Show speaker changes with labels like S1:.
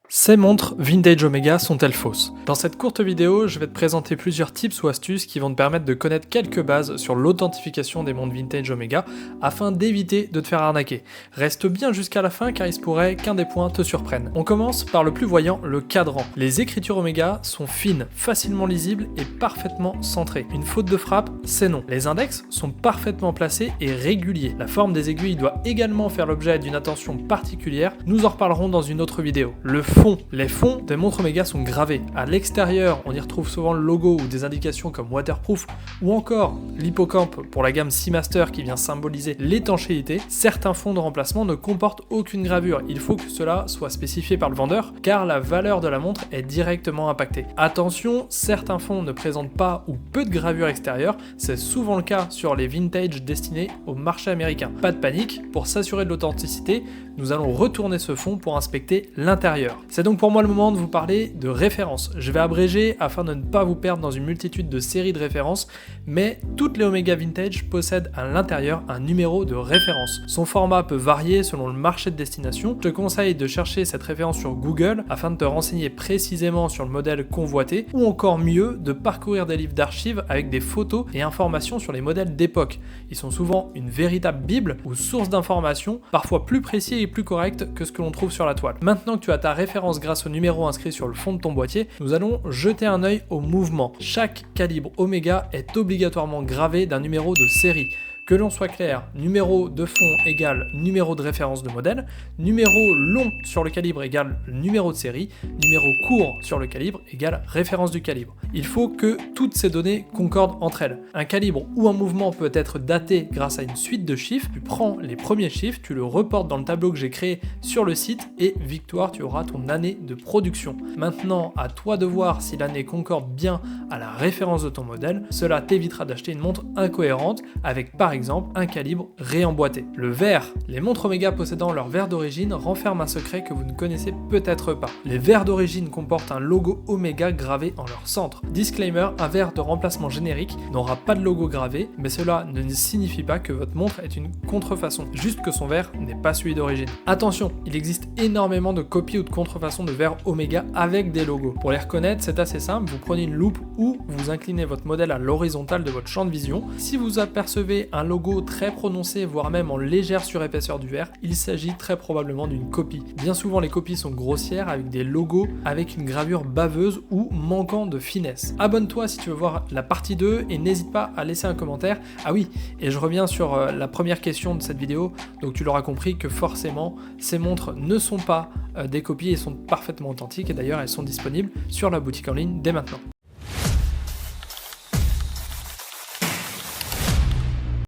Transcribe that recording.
S1: Ces montres Vintage Omega sont-elles fausses? Dans cette courte vidéo, je vais te présenter plusieurs tips ou astuces qui vont te permettre de connaître quelques bases sur l'authentification des montres Vintage Omega afin d'éviter de te faire arnaquer. Reste bien jusqu'à la fin car il se pourrait qu'un des points te surprenne. On commence par le plus voyant, le cadran. Les écritures Omega sont fines, facilement lisibles et parfaitement centrées. Une faute de frappe, c'est non. Les index sont parfaitement placés et réguliers. La forme des aiguilles doit également faire l'objet d'une attention particulière. Nous en reparlerons dans une autre vidéo. Le fond. Les fonds des montres Omega sont gravés. À l'extérieur, on y retrouve souvent le logo ou des indications comme waterproof ou encore l'hippocampe pour la gamme Seamaster qui vient symboliser l'étanchéité. Certains fonds de remplacement ne comportent aucune gravure. Il faut que cela soit spécifié par le vendeur car la valeur de la montre est directement impactée. Attention, certains fonds ne présentent pas ou peu de gravure extérieure. C'est souvent le cas sur les vintage destinés au marché américain. Pas de panique, pour s'assurer de l'authenticité, nous allons retourner ce fond pour inspecter l'intérieur. C'est donc pour moi le moment de vous parler de références. Je vais abréger afin de ne pas vous perdre dans une multitude de séries de références, mais toutes les Omega Vintage possèdent à l'intérieur un numéro de référence. Son format peut varier selon le marché de destination. Je te conseille de chercher cette référence sur Google afin de te renseigner précisément sur le modèle convoité, ou encore mieux, de parcourir des livres d'archives avec des photos et informations sur les modèles d'époque. Ils sont souvent une véritable bible ou source d'informations, parfois plus précis et plus correct que ce que l'on trouve sur la toile. Maintenant que tu as ta référence grâce au numéro inscrit sur le fond de ton boîtier, nous allons jeter un œil au mouvement. Chaque calibre Omega est obligatoirement gravé d'un numéro de série. Que l'on soit clair, numéro de fond égale numéro de référence de modèle, numéro long sur le calibre égale numéro de série, numéro court sur le calibre égale référence du calibre. Il faut que toutes ces données concordent entre elles. Un calibre ou un mouvement peut être daté grâce à une suite de chiffres. Tu prends les premiers chiffres, tu le reportes dans le tableau que j'ai créé sur le site et victoire, tu auras ton année de production. Maintenant, à toi de voir si l'année concorde bien à la référence de ton modèle. Cela t'évitera d'acheter une montre incohérente avec par exemple un calibre réemboîté. Le verre. Les montres Omega possédant leur verre d'origine renferment un secret que vous ne connaissez peut-être pas. Les verres d'origine comportent un logo Omega gravé en leur centre. Disclaimer, un verre de remplacement générique n'aura pas de logo gravé, mais cela ne signifie pas que votre montre est une contrefaçon, juste que son verre n'est pas celui d'origine. Attention, il existe énormément de copies ou de contrefaçons de verres Omega avec des logos. Pour les reconnaître, c'est assez simple, vous prenez une loupe ou vous inclinez votre modèle à l'horizontale de votre champ de vision. Si vous apercevez un logo très prononcé, voire même en légère surépaisseur du verre, il s'agit très probablement d'une copie. Bien souvent, les copies sont grossières avec des logos avec une gravure baveuse ou manquant de finesse. Abonne-toi si tu veux voir la partie 2 et n'hésite pas à laisser un commentaire. Ah oui, et je reviens sur la première question de cette vidéo, donc tu l'auras compris que forcément, ces montres ne sont pas des copies et sont parfaitement authentiques et d'ailleurs elles sont disponibles sur la boutique en ligne dès maintenant.